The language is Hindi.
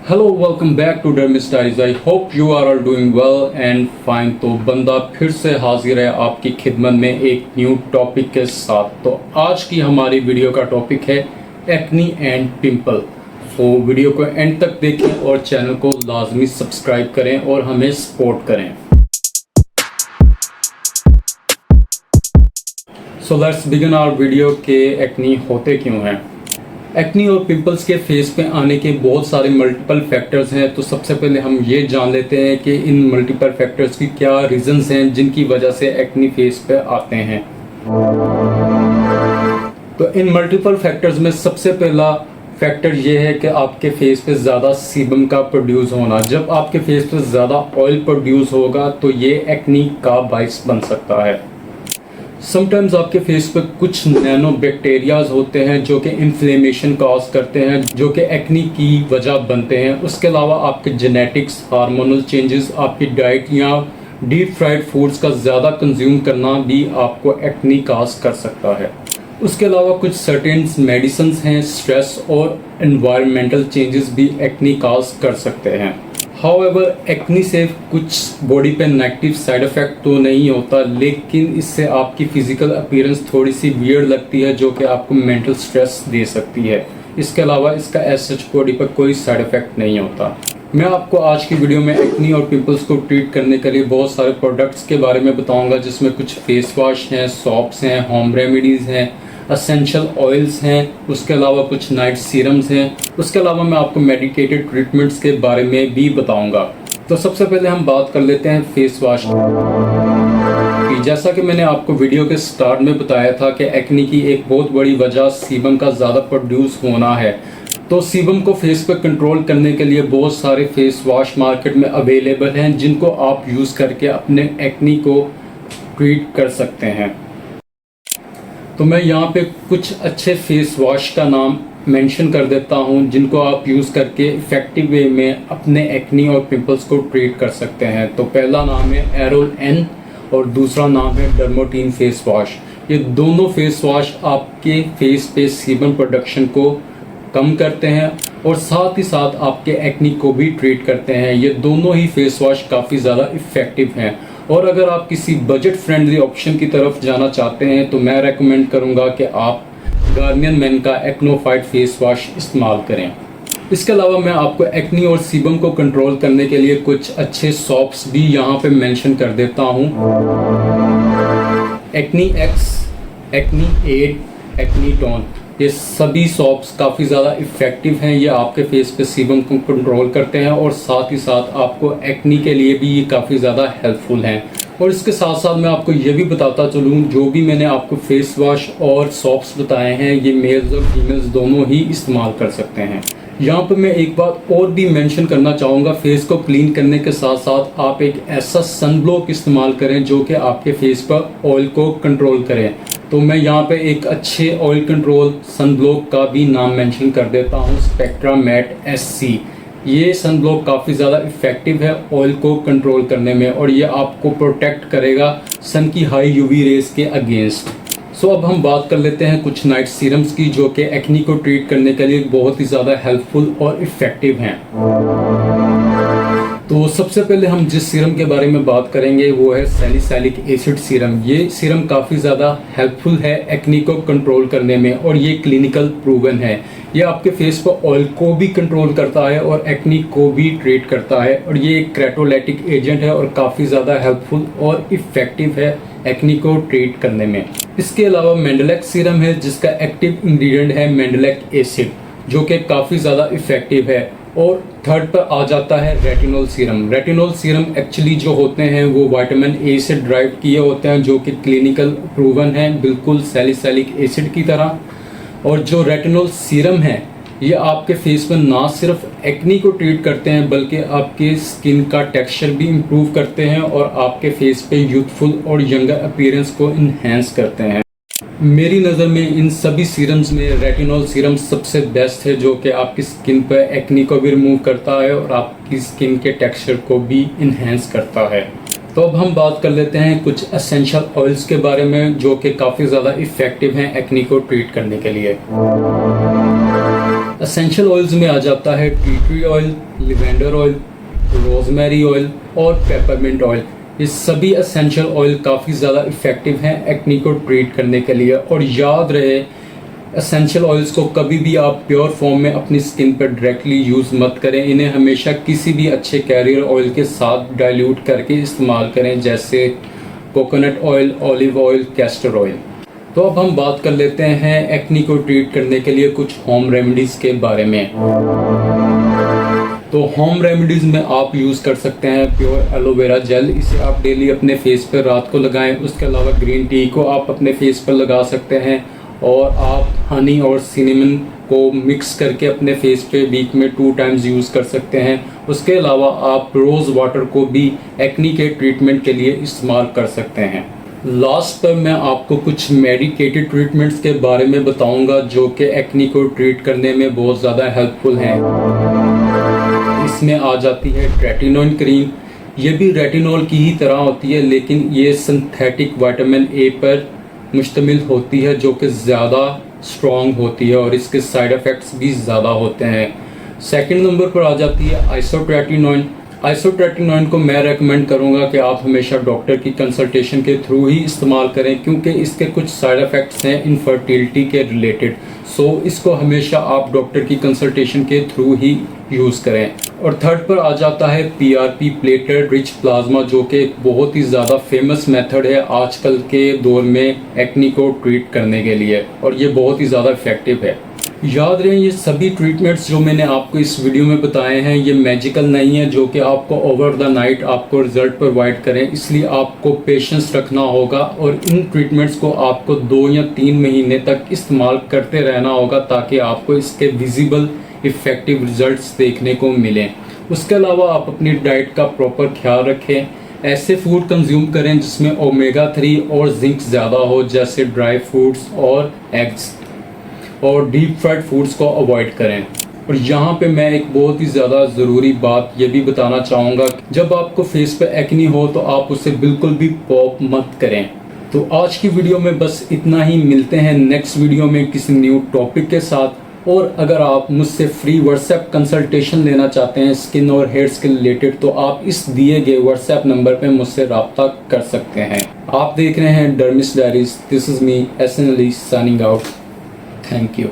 Hello welcome back to dermis diaries. I hope you are all doing well and fine. तो बंदा फिर से हाजिर है आपकी खिदमत में एक न्यू टॉपिक के साथ। तो आज की हमारी वीडियो का टॉपिक है एक्नी एंड पिंपल। तो वीडियो को एंड तक देखें और चैनल को लाजमी सब्सक्राइब करें और हमें सपोर्ट करें। So let's begin our video के एक्नी होते क्यों हैं। एक्नी और पिंपल्स के फेस पे आने के बहुत सारे मल्टीपल फैक्टर्स हैं। तो सबसे पहले हम ये जान लेते हैं कि इन मल्टीपल फैक्टर्स की क्या रीजंस हैं जिनकी वजह से एक्नी फेस पे आते हैं। तो इन मल्टीपल फैक्टर्स में सबसे पहला फैक्टर ये है कि आपके फेस पे ज़्यादा सीबम का प्रोड्यूस होना। जब आपके फेस पे ज़्यादा ऑयल प्रोड्यूस होगा तो ये एक्नी का बाइस बन सकता है। समटाइम्स आपके फेस पर कुछ नैनो बैक्टीरियाज होते हैं जो कि इन्फ्लेमेशन कॉज करते हैं, जो कि एक्नी की वजह बनते हैं। उसके अलावा आपके जेनेटिक्स, हार्मोनल चेंजेस, आपकी डाइट या डीप फ्राइड फूड्स का ज़्यादा कंज्यूम करना भी आपको एक्नी कॉज कर सकता है। उसके अलावा कुछ सर्टेन मेडिसिन्स हैं, स्ट्रेस और एनवायरमेंटल चेंजेस भी एक्नी कॉज कर सकते हैं। हाउएवर एक्नी से कुछ बॉडी पे नेगेटिव साइड इफ़ेक्ट तो नहीं होता, लेकिन इससे आपकी फिजिकल अपीयरेंस थोड़ी सी वियर्ड लगती है जो कि आपको मेंटल स्ट्रेस दे सकती है। इसके अलावा इसका एज सच बॉडी पर कोई साइड इफ़ेक्ट नहीं होता। मैं आपको आज की वीडियो में एक्नी और पिंपल्स को ट्रीट करने के लिए बहुत सारे प्रोडक्ट्स के बारे में बताऊंगा, जिसमें कुछ फेस वॉश हैं, सॉप्स हैं, होम रेमेडीज़ हैं, असेंशियल ऑयल्स हैं, उसके अलावा कुछ नाइट सीरम्स हैं। उसके अलावा मैं आपको मेडिकेटेड ट्रीटमेंट्स के बारे में भी बताऊंगा। तो सबसे पहले हम बात कर लेते हैं फेस वॉश की। जैसा कि मैंने आपको वीडियो के स्टार्ट में बताया था कि एक्नी की एक बहुत बड़ी वजह सीबम का ज़्यादा प्रोड्यूस होना है। तो सीबम को फेस पर कंट्रोल करने के लिए बहुत सारे फेस वॉश मार्केट में अवेलेबल हैं, जिनको आप यूज़ करके अपने एक्नी को ट्रीट कर सकते हैं। तो मैं यहाँ पे कुछ अच्छे फेस वॉश का नाम मेंशन कर देता हूँ, जिनको आप यूज़ करके इफ़ेक्टिव वे में अपने एक्नी और पिंपल्स को ट्रीट कर सकते हैं। तो पहला नाम है एरोल एन और दूसरा नाम है डर्मोटीन फेस वॉश। ये दोनों फेस वॉश आपके फेस पे सीबम प्रोडक्शन को कम करते हैं और साथ ही साथ आपके एक्नी को भी ट्रीट करते हैं। ये दोनों ही फेस वॉश काफ़ी ज़्यादा इफ़ेक्टिव हैं। और अगर आप किसी बजट फ्रेंडली ऑप्शन की तरफ जाना चाहते हैं तो मैं रेकमेंड करूंगा कि आप गार्नियर मेन का एक्नो फाइट फेस वॉश इस्तेमाल करें। इसके अलावा मैं आपको एक्नी और सीबम को कंट्रोल करने के लिए कुछ अच्छे सॉप्स भी यहाँ पे मेंशन कर देता हूँ। Acne X, acne aid, acne tone, ये सभी सॉप्स काफ़ी ज़्यादा इफ़ेक्टिव हैं। ये आपके फेस पे सीबम को कंट्रोल करते हैं और साथ ही साथ आपको एक्नी के लिए भी ये काफ़ी ज़्यादा हेल्पफुल हैं। और इसके साथ साथ मैं आपको ये भी बताता चलूँ, जो भी मैंने आपको फेस वॉश और सॉप्स बताए हैं ये मेल्स और फीमेल्स दोनों ही इस्तेमाल कर सकते हैं। यहाँ पर मैं एक बात और भी मेंशन करना चाहूँगा, फेस को क्लीन करने के साथ साथ आप एक ऐसा सन ब्लॉक इस्तेमाल करें जो कि आपके फेस पर ऑयल को कंट्रोल करें। तो मैं यहाँ पे एक अच्छे ऑयल कंट्रोल सन ब्लॉक का भी नाम मेंशन कर देता हूँ, स्पेक्ट्रा मैट SC। ये सन ब्लॉक काफ़ी ज़्यादा इफ़ेक्टिव है ऑयल को कंट्रोल करने में और ये आपको प्रोटेक्ट करेगा सन की हाई UV रेस के अगेंस्ट। सो अब हम बात कर लेते हैं कुछ नाइट सीरम्स की, जो कि एक्नी को ट्रीट करने के लिए बहुत ही ज़्यादा हेल्पफुल और इफ़ेक्टिव हैं। तो सबसे पहले हम जिस सीरम के बारे में बात करेंगे वो है सैलिसाइलिक एसिड सीरम। ये सीरम काफ़ी ज़्यादा हेल्पफुल है एक्नी को कंट्रोल करने में और ये क्लिनिकल प्रूवन है। ये आपके फेस पर ऑयल को भी कंट्रोल करता है और एक्नी को भी ट्रीट करता है और ये एक क्रेटोलाइटिक एजेंट है और काफ़ी ज़्यादा हेल्पफुल और इफ़ेक्टिव है एक्नी को ट्रीट करने में। इसके अलावा मेंडलेक सीरम है, जिसका एक्टिव इंग्रेडिएंट है मेंडलेक एसिड, जो कि काफ़ी ज़्यादा इफ़ेक्टिव है। और थर्ड पर आ जाता है retinol serum. Retinol serum actually जो होते हैं वो विटामिन ए से ड्राइव किए होते हैं, जो कि क्लिनिकल प्रूवन है, बिल्कुल सैलिसाइलिक एसिड की तरह। और जो रेटिनॉल सीरम है ये आपके फेस पर ना सिर्फ एक्नी को ट्रीट करते हैं बल्कि आपके स्किन का टेक्सचर भी इम्प्रूव करते हैं और आपके फेस पे यूथफुल और यंगर अपीयरेंस को इन्हेंस करते हैं। मेरी नज़र में इन सभी सीरम्स में रेटिनॉल सीरम सबसे बेस्ट है, जो कि आपकी स्किन पर एक्नी को भी रिमूव करता है और आपकी स्किन के टेक्सचर को भी इन्हेंस करता है। तो अब हम बात कर लेते हैं कुछ एसेंशियल ऑयल्स के बारे में, जो कि काफ़ी ज़्यादा इफ़ेक्टिव हैं एक्नी को ट्रीट करने के लिए। एसेंशियल ऑयल्स में आ जाता है tea tree oil, lavender oil, rosemary oil और पेपरमिंट ऑयल। ये सभी एसेंशियल ऑयल काफ़ी ज़्यादा इफ़ेक्टिव हैं एक्नी को ट्रीट करने के लिए। और याद रहे, एसेंशियल ऑयल्स को कभी भी आप प्योर फॉर्म में अपनी स्किन पर डायरेक्टली यूज़ मत करें। इन्हें हमेशा किसी भी अच्छे कैरियर ऑयल के साथ डाइल्यूट करके इस्तेमाल करें, जैसे coconut oil, olive oil, castor oil. तो अब हम बात कर लेते हैं एक्नी को ट्रीट करने के लिए कुछ होम रेमेडीज़ के बारे में। तो होम रेमेडीज़ में आप यूज़ कर सकते हैं प्योर एलोवेरा जेल। इसे आप डेली अपने फेस पर रात को लगाएं। उसके अलावा ग्रीन टी को आप अपने फेस पर लगा सकते हैं। और आप हनी और सिनेमन को मिक्स करके अपने फेस पे वीक में 2 टाइम्स यूज़ कर सकते हैं। उसके अलावा आप रोज़ वाटर को भी एक्नी के ट्रीटमेंट के लिए इस्तेमाल कर सकते हैं। लास्ट पर मैं आपको कुछ मेडिकेटेड ट्रीटमेंट्स के बारे में बताऊंगा जो कि एक्नी को ट्रीट करने में बहुत ज़्यादा हेल्पफुल हैं। इसमें आ जाती है रेटिनोइन क्रीम। ये भी रेटिनॉल की ही तरह होती है, लेकिन ये सिंथेटिक विटामिन ए पर मुश्तमिल होती है जो कि ज़्यादा स्ट्रॉन्ग होती है और इसके साइड इफ़ेक्ट्स भी ज़्यादा होते हैं। सेकंड नंबर पर आ जाती है आइसोट्रेटिनोइन। आइसोट्रेटिनोइन को मैं रेकमेंड करूंगा कि आप हमेशा डॉक्टर की कंसल्टेशन के थ्रू ही इस्तेमाल करें, क्योंकि इसके कुछ साइड इफ़ेक्ट्स हैं इनफर्टिलिटी के रिलेटेड। सो इसको हमेशा आप डॉक्टर की कंसल्टेशन के थ्रू ही यूज़ करें। और थर्ड पर आ जाता है PRP, प्लेटलेट रिच प्लाज्मा, जो कि एक बहुत ही ज़्यादा फेमस मेथड है आजकल के दौर में एक्नी को ट्रीट करने के लिए, और ये बहुत ही ज़्यादा इफेक्टिव है। याद रहे, ये सभी ट्रीटमेंट्स जो मैंने आपको इस वीडियो में बताए हैं ये मैजिकल नहीं है जो कि आपको ओवर द नाइट आपको रिजल्ट प्रोवाइड करें। इसलिए आपको पेशेंस रखना होगा और इन ट्रीटमेंट्स को आपको 2 या 3 महीने तक इस्तेमाल करते रहना होगा ताकि आपको इसके विजिबल इफ़ेक्टिव रिजल्ट्स देखने को मिलें। उसके अलावा आप अपनी डाइट का प्रॉपर ख्याल रखें। ऐसे फूड कंज्यूम करें जिसमें ओमेगा 3 और जिंक ज़्यादा हो, जैसे ड्राई फ्रूट्स और एग्स, और डीप फ्राइड फूड्स को अवॉइड करें। और यहाँ पे मैं एक बहुत ही ज़्यादा ज़रूरी बात ये भी बताना चाहूँगा, जब आपको फेस पे एक्नी हो तो आप उसे बिल्कुल भी पॉप मत करें। तो आज की वीडियो में बस इतना ही। मिलते हैं नेक्स्ट वीडियो में किसी न्यू टॉपिक के साथ। और अगर आप मुझसे फ्री व्हाट्सएप कंसल्टेशन लेना चाहते हैं स्किन और हेयर्स के रिलेटेड, तो आप इस दिए गए व्हाट्सएप नंबर पे मुझसे रब्ता कर सकते हैं। आप देख रहे हैं dermis diaries. This is me SN Ali signing out. Thank you.